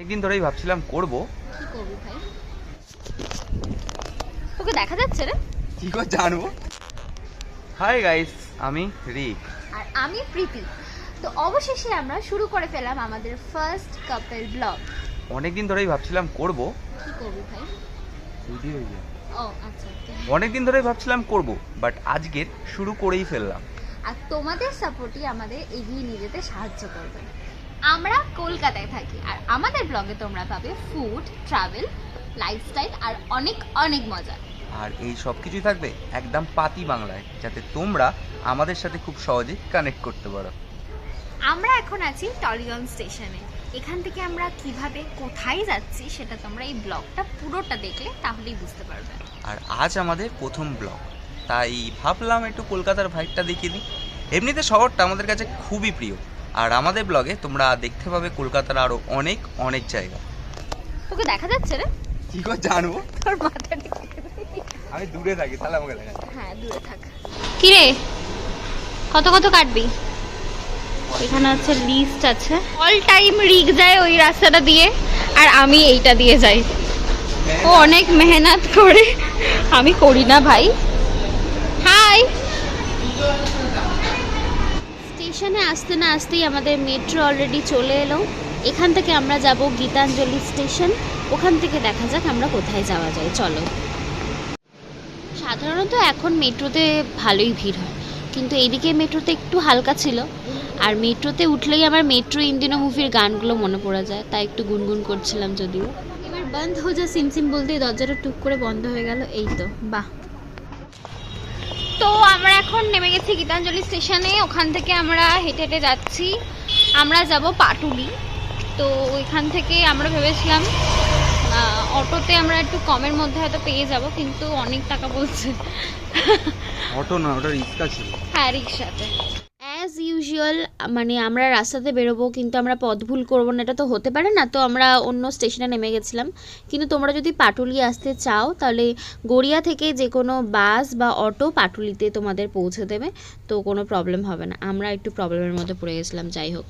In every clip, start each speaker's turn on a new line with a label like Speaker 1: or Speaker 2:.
Speaker 1: একদিন ধরেই ভাবছিলাম করব।
Speaker 2: কি করবি ভাই? তোকে দেখা যাচ্ছে রে?
Speaker 1: কি করে জানবো? হাই গাইস, আমি রিক
Speaker 2: আর আমি প্রীতি। তো অবশেষে আমরা শুরু করে ফেলাম আমাদের ফার্স্ট কাপল ব্লগ।
Speaker 1: অনেকদিন ধরেই ভাবছিলাম করব।
Speaker 2: কি করবি ভাই?
Speaker 1: ভিডিও
Speaker 2: ও আচ্ছা।
Speaker 1: অনেকদিন ধরেই ভাবছিলাম করব, বাট আজকে শুরু করেই ফেললাম।
Speaker 2: আর তোমাদের সাপোর্টই আমাদের এগিয়ে নিয়ে যেতে সাহায্য করবে। আমরা কলকাতায় থাকি আর আমাদের ব্লগে তোমরা পাবে ফুড, ট্রাভেল, লাইফস্টাইল আর অনেক অনেক মজা।
Speaker 1: আর এই সব কিছুই থাকবে একদম পাতি বাংলায়, যাতে তোমরা আমাদের সাথে খুব সহজে কানেক্ট করতে পারো।
Speaker 2: আমরা এখন আছি টলিগঞ্জ স্টেশনে। এখান থেকে আমরা কিভাবে কোথায় যাচ্ছি সেটা তোমরা এই ব্লগটা পুরোটা দেখলে তাহলেই বুঝতে পারবে।
Speaker 1: আর আজ আমাদের প্রথম ব্লগ, তাই ভাবলাম একটু কলকাতার ভাইবটা দেখিয়ে দিই। এমনিতে শহরটা আমাদের কাছে খুবই প্রিয়, আর আমাদের ব্লগে তোমরা দেখতে পাবে কলকাতার আরো অনেক অনেক জায়গা।
Speaker 2: তোকে দেখা যাচ্ছে রে?
Speaker 1: কি করে জানবো?
Speaker 2: তোর মাথাটা
Speaker 1: আমি দূরে থাকি, তাহলে আমাকে দেখা যায়।
Speaker 2: হ্যাঁ, দূরে থাক। কি রে, কত কত কাটবি? এখানে আছে লিস্ট আছে। অল টাইম রিক যায় ওই রাস্তাটা দিয়ে, আর আমি এইটা দিয়ে যাই। ও অনেক মেহনত করে, আমি করি না ভাই। হাই। স্টেশনে আসতে না আসতেই আমাদের মেট্রো অলরেডি চলে এলো। এখান থেকে আমরা যাব গীতাঞ্জলি স্টেশন। ওখান থেকে দেখা যাক আমরা কোথায় যাওয়া যায়। চলো। সাধারণত এখন মেট্রোতে ভালোই ভিড় হয়, কিন্তু এইদিকে মেট্রোতে একটু হালকা ছিল। আর মেট্রোতে উঠলেই আমার মেট্রো ইন্দিনো মুভির গানগুলো মনে পড়ে যায়, তাই একটু গুনগুন করছিলাম। যদিও এবার বন্ধ হয়ে যা সিমসিম বলতেই দরজাটা টুক করে বন্ধ হয়ে গেল। এই তো, বাহ। তো আমরা এখন নেমে গেছি গীতাঞ্জলি স্টেশনে। ওখান থেকে আমরা হেঁটে হেঁটে যাচ্ছি। আমরা যাব পাটুলি। তো ওইখান থেকে আমরা ভেবেছিলাম অটোতে আমরা একটু কমের মধ্যে হয়তো পেয়ে যাব, কিন্তু অনেক টাকা বলছে।
Speaker 1: অটো না, ওটা রিক্সা ছিল।
Speaker 2: হ্যাঁ, রিক্সাতে। অ্যাজ ইউজুয়াল মানে আমরা রাস্তাতে বেরোবো, কিন্তু আমরা পথ ভুল করবো না, এটা তো হতে পারে না। তো আমরা অন্য স্টেশনে নেমে গেছিলাম। কিন্তু তোমরা যদি পাটুলি আসতে চাও, তাহলে গড়িয়া থেকে যে কোনো বাস বা অটো পাটুলিতে তোমাদের পৌঁছে দেবে, তো কোনো প্রবলেম হবে না। আমরা একটু প্রবলেমের মধ্যে পড়ে গেছিলাম। যাই হোক,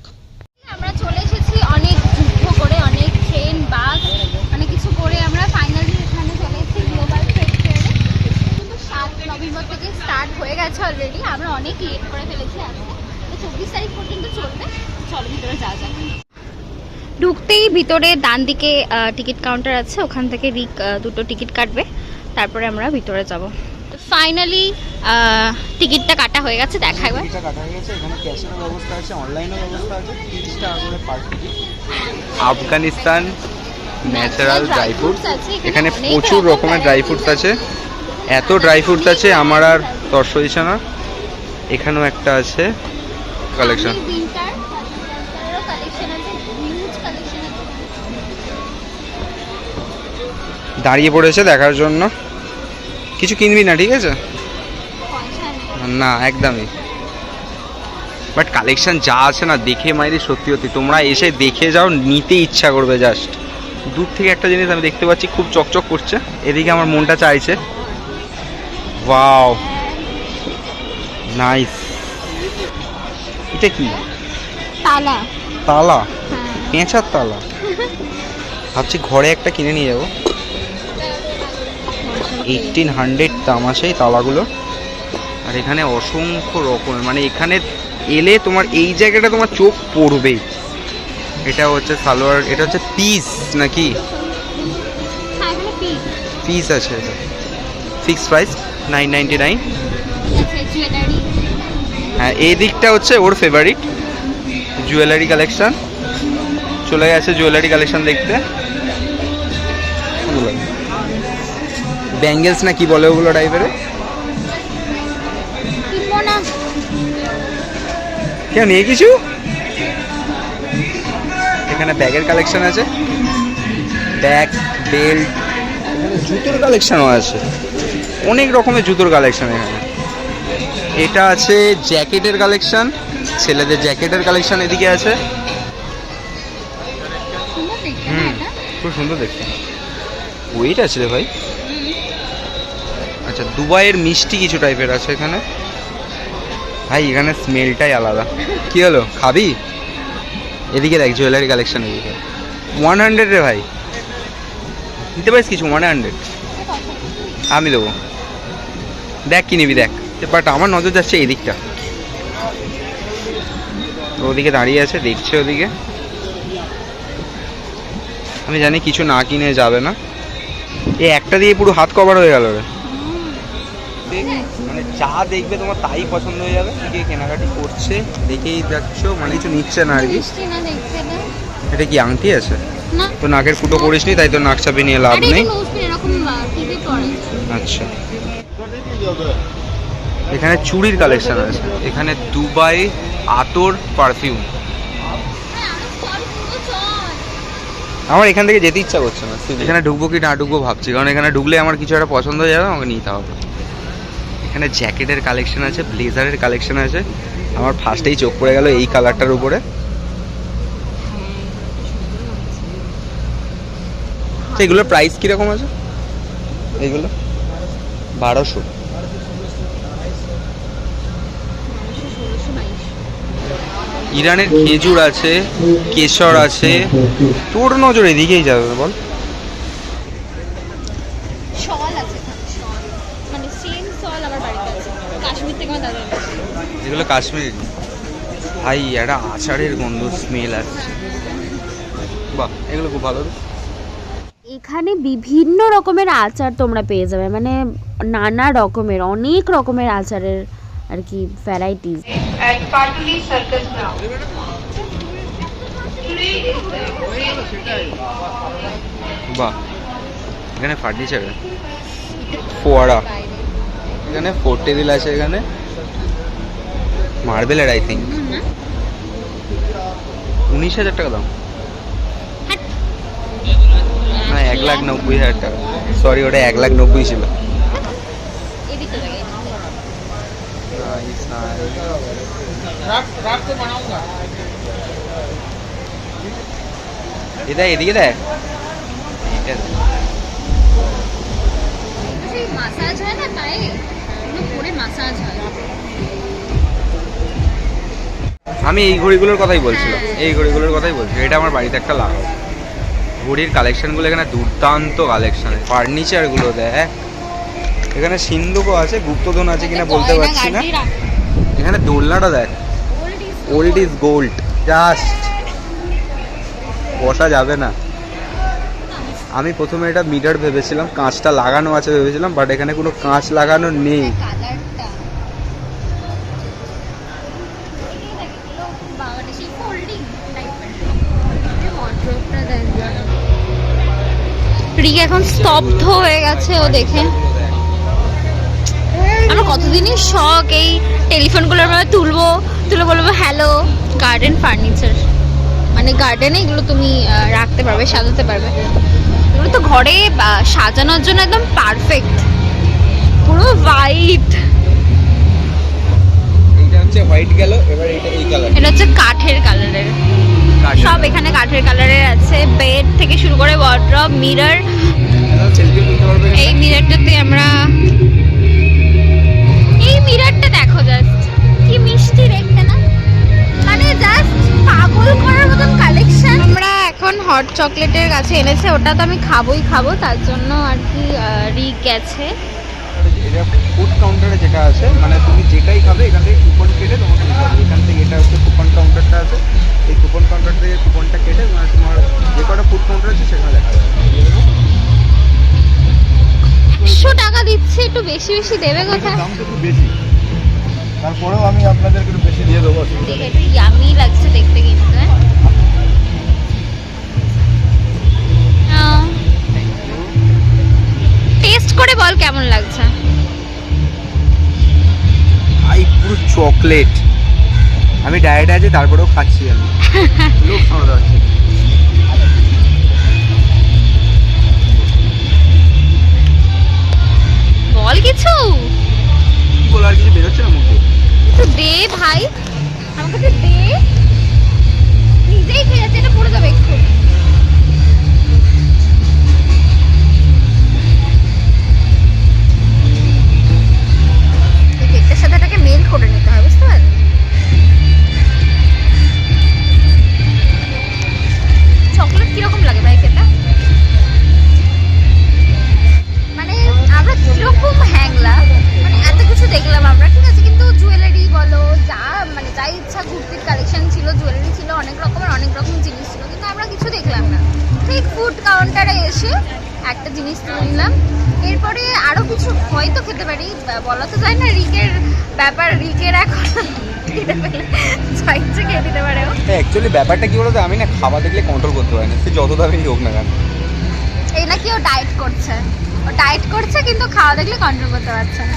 Speaker 2: আমরা চলে এসেছি অনেক যুদ্ধ করে, অনেক ট্রেন, বাস, অনেক কিছু করে আমরা ফাইনালি এখানে চলে এসেছি গ্লোবাল ট্রেড ফেয়ারে। কিন্তু 7 নভেম্বর থেকে স্টার্ট হয়ে গেছে অলরেডি। আমরা অনেক লেট করে ফেলেছি। আজকে 24 তারিখ পর্যন্ত চলবে। চলো ভিতরে যাওয়া যাক। ঢুকতেই ভিতরে ডান দিকে টিকিট কাউন্টার আছে, ওখান থেকে রিক দুটো টিকিট কাটবে, তারপরে আমরা ভিতরে যাব। ফাইনালি টিকিটটা কাটা হয়ে গেছে। দেখা একবার।
Speaker 1: টিকিটটা কাটা হয়ে গেছে। এখানে ক্যাশেরও ব্যবস্থা আছে, অনলাইনেও ব্যবস্থা আছে। 30 টাকা করে per ticket. Afghanistan natural dry fruits
Speaker 2: আছে
Speaker 1: এখানে প্রচুর রকমের ড্রাই ফ্রুটস আছে। এত ড্রাই ফ্রুটস আছে আমার আর তর সইছে না। এখানেও একটা আছে কালেকশন। দাঁড়িয়ে পড়েছে দেখার জন্য। কিছু কিনবি না, ঠিক আছে? না, একদমই। বাট কালেকশন যা আছে না, দেখে মাইরি সত্যি সত্যি তোমরা এসে দেখে যাও, নিতে ইচ্ছা করবে। জাস্ট দূর থেকে একটা জিনিস আমি দেখতে পাচ্ছি, খুব চকচক করছে, এদিকে আমার মনটা চাইছে। Wow, nice. এটা কি?
Speaker 2: তালা।
Speaker 1: তালা? পেঁচার তালা? ভাবছি ঘরে একটা কিনে নিয়ে যাবো। 1800 দাম আছে এই তালাগুলো। আর এখানে অসংখ্য রকমের, মানে এখানে এলে তোমার এই জায়গাটা তোমার চোখ পড়বেই। এটা হচ্ছে সালোয়ার, এটা হচ্ছে পিস নাকি? পিস আছে। এটা ফিক্সড প্রাইস 999। হ্যাঁ, এই দিকটা হচ্ছে ওর ফেভারিট জুয়েলারি কালেকশন। চলে গেছে জুয়েলারি কালেকশন দেখতে। ব্যাঙ্গেলস না কি বলে ওগুলো টাইপের। কেন নিয়ে কিছু? এখানে ব্যাগের কালেকশন আছে, ব্যাগ, বেল্ট, জুতোর কালেকশনও আছে। অনেক রকমের জুতোর কালেকশন এখানে। এটা আছে জ্যাকেটের কালেকশন, ছেলেদের জ্যাকেটের কালেকশন এদিকে আছে। খুব সুন্দর দেখতে। ওয়েট আছে রে ভাই। আচ্ছা, দুবাইয়ের মিষ্টি কিছু টাইপের আছে এখানে। ভাই এখানে স্মেলটাই আলাদা। কি হলো, খাবি? এদিকে দেখ জুয়েলারি কালেকশন। এদিকে 100 রে ভাই, দিতে পারিস কিছু? 100 আমি দেবো। দেখ কি নিবি দেখ। বাট আমার নজর যাচ্ছে এই দিকটা, ওদিকে দাঁড়িয়ে আছে দেখছে ওদিকে। আমি জানি কিছু না কিনে যাবে না। এই একটা দিয়ে পুরো হাত কভার হয়ে গেল রে। মানে যা দেখবে তোমার তাই পছন্দ হয়ে যাবে। দিকে কেনাকাটি করছে দেখেই দেখছো, মানে কিছু নিচ্ছে না আর কি। এটা কি আংটি আছে? তো নাকের ফুটো করিস নি, তাই তো নাক চাপে নিয়ে লাভ নেই। আচ্ছা, এখানে চুড়ির কালেকশন আছে। এখানে দুবাই আতর পারফিউম। আমার এখান থেকে যেতে ইচ্ছা করছে না। এখানে ঢুকবো কি না ঢুকবো ভাবছি, কারণ এখানে ঢুকলে আমার কিছু একটা পছন্দ হয়ে যাবে, আমাকে নিতে হবে। এখানে জ্যাকেটের কালেকশন আছে, ব্লেজারের কালেকশন আছে। আমার ফার্স্টেই চোখ পড়ে গেল এই কালারটার উপরে। এগুলোর প্রাইস কিরকম আছে? এইগুলো 1200। ইরানের খেজুর আছে, কেশর আছে। তোর নজর এদিকেই যাবে বল। এগুলো কাশ্মীর ভাই, একটা আচারের গন্ধ স্মেল আসছে। বাহ, এগুলো খুব ভালো।
Speaker 2: এখানে বিভিন্ন রকমের আচার তোমরা পেয়ে যাবে, মানে নানা রকমের, অনেক রকমের আচারের আর কি ভ্যারাইটিস।
Speaker 1: বাহ, এখানে ফার্নিচার, ফোয়ারা, এখানে ফোর টেবিল আছে, এখানে মার্বেলের আই থিঙ্ক 19,000 টাকা দাম। না, 1,90,000 টাকা, সরি ওটা 1,90,000 ছিল। এটা এদিকে দেখ,
Speaker 2: মাসাজ হয় না পায়ে, পুরো মাসাজ হয়।
Speaker 1: আমি এই ঘড়িগুলোর কথাই বলছিলাম, এই ঘড়িগুলোর কথাই বলছি। এটা আমার বাড়িতে একটা লাগাবো। ঘড়ির কালেকশনগুলো এখানে দুর্দান্ত কালেকশন। ফার্নিচারগুলো দেখ, এখানে সিন্ধুকও আছে, গুপ্তধন আছে কিনা বলতে পারছি না। এখানে দোলনাটা দেখ, ওল্ড ইজ গোল্ড, জাস্ট বসা যাবে না। আমি প্রথমে এটা মিরর ভেবেছিলাম, কাঁচটা লাগানো আছে ভেবেছিলাম, বাট এখানে কোনো কাঁচ লাগানো নেই।
Speaker 2: রিক এখন স্তব্ধ হয়ে গেছে ও দেখে। আমরা কতদিনই শখ এই টেলিফোনগুলোর মধ্যে তুলে বলবো হ্যালো। গার্ডেন ফার্নিচার, মানে গার্ডেনে এগুলো তুমি রাখতে পারবে, সাজাতে পারবে। এগুলো তো ঘরে সাজানোর জন্য একদম পারফেক্ট। পুরো হোয়াইট,
Speaker 1: এটা হচ্ছে হোয়াইট গেল, এবার এটা এই কালার,
Speaker 2: এটা হচ্ছে কাঠের কালারের। সব এখানে কাঠের কালারের আছে, বেড থেকে শুরু করে ওয়ার্ড্রব, মিরর। এই মিররটাতে আমরা, এই মিররটা দেখো জাস্ট কি মিষ্টি দেখতে না, মানে জাস্ট পাগল করার মতন কালেকশন। আমরা এখন হট চকলেটের কাছে এনেছে, ওটা তো আমি খাবো, তার জন্য আর কি রিক গেছে।
Speaker 1: এটা ফুড কাউন্টারে যেটা আছে, মানে তুমি যেটাই খাবে এখান থেকে কুপন কেটে তোমাকে দিতে হবে। এখান থেকে এটা হচ্ছে কুপন কাউন্টারটা আছে, এই কুপন কাউন্টার থেকে কুপনটা কেটে মানে তোমার যে কটা ফুড কাউন্টার আছে সেখানে দেখা যাবে।
Speaker 2: 100 টাকা দিচ্ছে, একটু বেশি দেবে কোথায়?
Speaker 3: দাম তো একটু বেশি, তারপরেও আমি আপনাদেরকে একটু বেশি দিয়ে দেবো।
Speaker 2: একটু ইয়ামি লাগছে দেখতে কিন্তু। টেস্ট করে বল কেমন লাগছে।
Speaker 1: ভাই পুরো চকলেট, আমি ডায়েট আছি তারপরেও খাচ্ছি আমি। লোক সামনে আছে।
Speaker 2: বল কিছু,
Speaker 1: কি বলার কিছু বেরোচ্ছে না মুখে।
Speaker 2: একটু দে ভাই, আমাকে তো দে। নিজেই খেয়ে যাচ্ছে, এটা পড়ে যাবে একটু। কেকটার সাথে এটাকে মেল্ট করে নিতে হবে, বুঝতে পারলি? ঠিক ফুড কাউন্টারে এসে একটা জিনিস তুলে নিলাম। এরপরে আরো কিছু হয়তো খেতে পারি, বলা তো যায় না, রিকের ব্যাপার, রিকের এখন খেতে পেলে যা ইচ্ছে খেয়ে দিতে পারে ও।
Speaker 1: অ্যাকচুয়ালি ব্যাপারটা কি বলতো, আমি না খাওয়া দেখলে কন্ট্রোল করতে পারি না, সে যত দামেই হোক না কেন।
Speaker 2: এই নাকি ও ডায়েট করছে, ও ডায়েট করছে কিন্তু খাওয়া দেখলে কন্ট্রোল করতে পারছে না।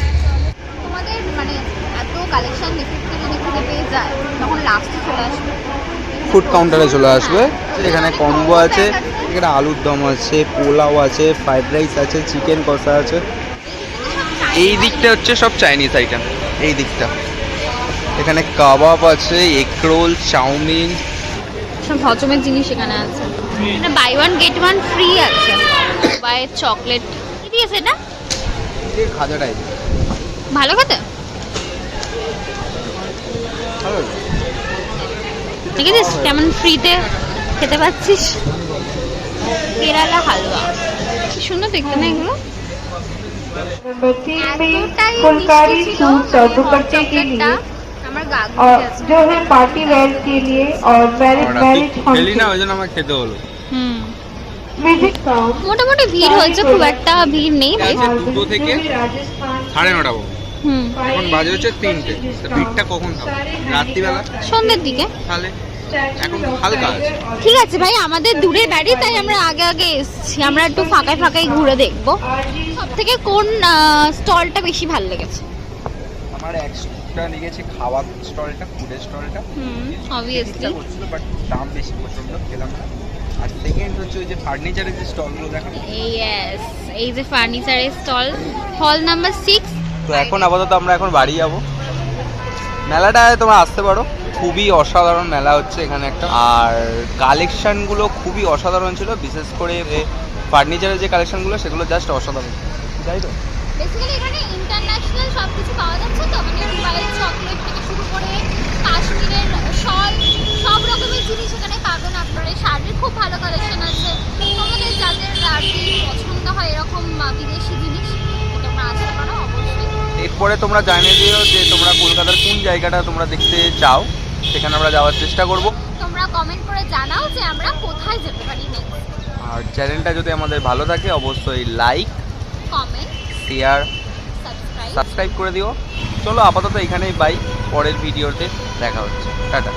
Speaker 2: তোমাদের মানে এত কালেকশন নিফিটতে যদি খুঁজে পেয়ে যায় তখন লাস্টে চলে আসবে
Speaker 1: ফুড কাউন্টারে চলে আসবে। এখানে কম্বো আছে, এখানে আলুর দম আছে, পোলাও আছে, ফ্রাইড রাইস আছে, চিকেন কষা আছে। এই দিকটা হচ্ছে সব চাইনিজ আইটেম, এই দিকটা এখানে কাবাব আছে, এগ রোল, চাউমিন,
Speaker 2: সব হজমের জিনিস এখানে আছে। মানে buy one get one free আছে। বাই চকলেট কি দিয়েছে এটা?
Speaker 1: খাজা টাইপ
Speaker 2: ভালো খেতে, দেখেছিস কেমন ফ্রিতে খেতে পাচ্ছিস। কেরালা হালুয়া কি সুন্দর দেখতে না এগুলো।
Speaker 4: नंबर 3 में फुलकारी सूट और दुपट्टे के लिए
Speaker 2: আমার গা
Speaker 4: और
Speaker 2: ঘুরে আছে।
Speaker 4: जो है पार्टी वेयर के लिए और मैरिज
Speaker 1: খেলি না,
Speaker 4: फंक्शन
Speaker 1: ওই জন্য আমার খেতে হলো।
Speaker 2: হুম,
Speaker 4: विजिट काउंट
Speaker 2: মোটামুটি ভিড় হয়েছে, খুব একটা ভিড় নেই ভাই।
Speaker 1: দুটো থেকে
Speaker 4: राजस्थान
Speaker 1: 9:30 পর্যন্ত।
Speaker 2: হুম,
Speaker 1: এখন বাজে হচ্ছে 3টে, তো ভিড়টা কখন হবে? রাত্রিবেলা
Speaker 2: সন্ধ্যের দিকে।
Speaker 1: তাহলে এখন হালকা আছে।
Speaker 2: ঠিক আছে ভাই, আমাদের দূরে বাড়ি তাই আমরা আগে আগে এসেছি, আমরা একটু ফাঁকায় ফাঁকায় ঘুরে দেখবো। সব থেকে কোন স্টলটা বেশি ভালো লেগেছে?
Speaker 1: আমার একটা লেগেছে খাওয়ার স্টলটা, ফুডের স্টলটা।
Speaker 2: হুম, অবভিয়াসলি।
Speaker 1: করছিল বাট দাম বেশি প্রচন্ড, খেলাম না। আর সেকেন্ড হচ্ছে ওই যে ফার্নিচারের যে স্টলগুলো দেখানো।
Speaker 2: ইয়েস, এই যে ফার্নিচারের স্টল, হল নাম্বার 6।
Speaker 1: তো এখন আপাতত আমরা এখন বাড়ি যাব। মেলাটায় তোমরা আসতে পারো, খুবই অসাধারণ মেলা হচ্ছে এখানে একটা। আর কালেকশনগুলো খুবই অসাধারণ ছিল, বিশেষ করে ফার্নিচারের যে কালেকশনগুলো সেগুলো জাস্ট অসাধারণ, তাই তো?
Speaker 2: বেসিক্যালি এখানে ইন্টারন্যাশনাল সব কিছু পাওয়া যাচ্ছে তো, মানে মোবাইল, চকলেট থেকে শুরু করে কাশ্মীরের শল, সব রকমের জিনিস এখানে পাবেন আপনারা। শাড়ির খুব ভালো কালেকশন আছে, তোমাদের যাদের আর কি পছন্দ হয় এরকম বিদেশি জিনিস, তোমরা আসতে পারো অবশ্যই।
Speaker 1: এরপরে তোমরা জানিয়ে দিও যে তোমরা কলকাতার কোন জায়গাটা তোমরা দেখতে চাও, সেখানে আমরা যাওয়ার চেষ্টা করব।
Speaker 2: তোমরা কমেন্ট করে জানাও যে আমরা কোথায় যেতে পারি নেক্সট।
Speaker 1: আর চ্যানেলটা যদি আমাদের ভালো থাকে অবশ্যই like,
Speaker 2: comment,
Speaker 1: share,
Speaker 2: subscribe.
Speaker 1: Subscribe করে দিও। চলো আপাতত এখানেই বাই, পরের ভিডিওতে দেখা হচ্ছে, টাটা।